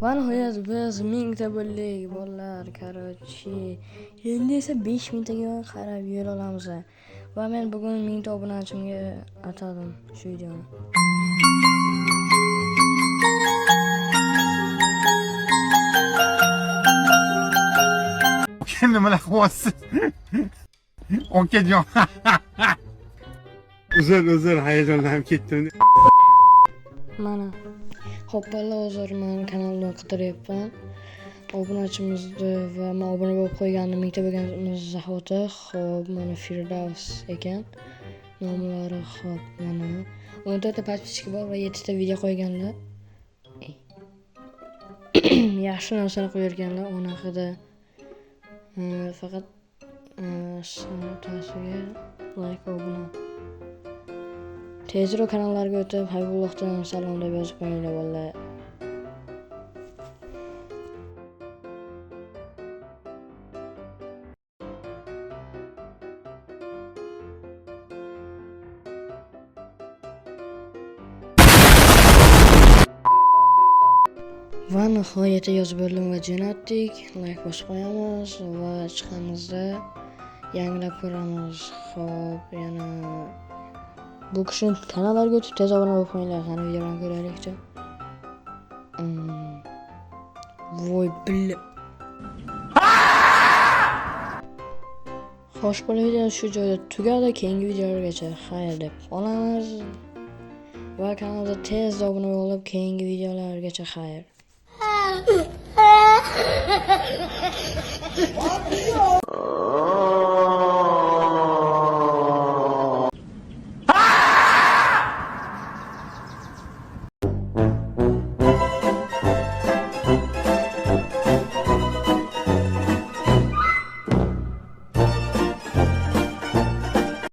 Va nihoyat biz 1000 ta bo'ldik bolalar, короче. Endi esa 5000 taga qarab yo'l olamiz. Va men bugun 1000 ta obunachimga atadim shu videoni. Nimalar qilyapsiz? Okajon. Uzr, hayajonlanib ketdim. Mana. Xo'p, bolalar, hozir men kanalni qidiryapman. Obunachimizni va men obuna bo'lib qo'ygandim 1000 ta bo'lganimiz zahoti. Xo'p, mana Firdavs ekan. Nomlari xo'p, mana 14 ta podpischka bor va 7 ta video qo'yganlar. Yaxshi narsani qo'yarkanlar, u haqida faqat san'atiga like obuna. Tezroq kanallarga o'tib, Haybullohdan salom deb yozib qo'yinglar bolalar. Va nihoyat yozib bo'ldim va jo'natdik. Like bosib qo'yamiz va chiqamizda yangilab ko'ramiz. Xo'p, yana bu kishini kanallariga o'tib tez obuna bo'lib qo'yinglar. Qani videolarni ko'raylikchi. Voy billa. Xo'sh, bu video shu joyda tugadi. Keyingi videolargacha xayr deb qolamiz. Va kanalga tez obuna bo'lib, keyingi videolargacha xayr.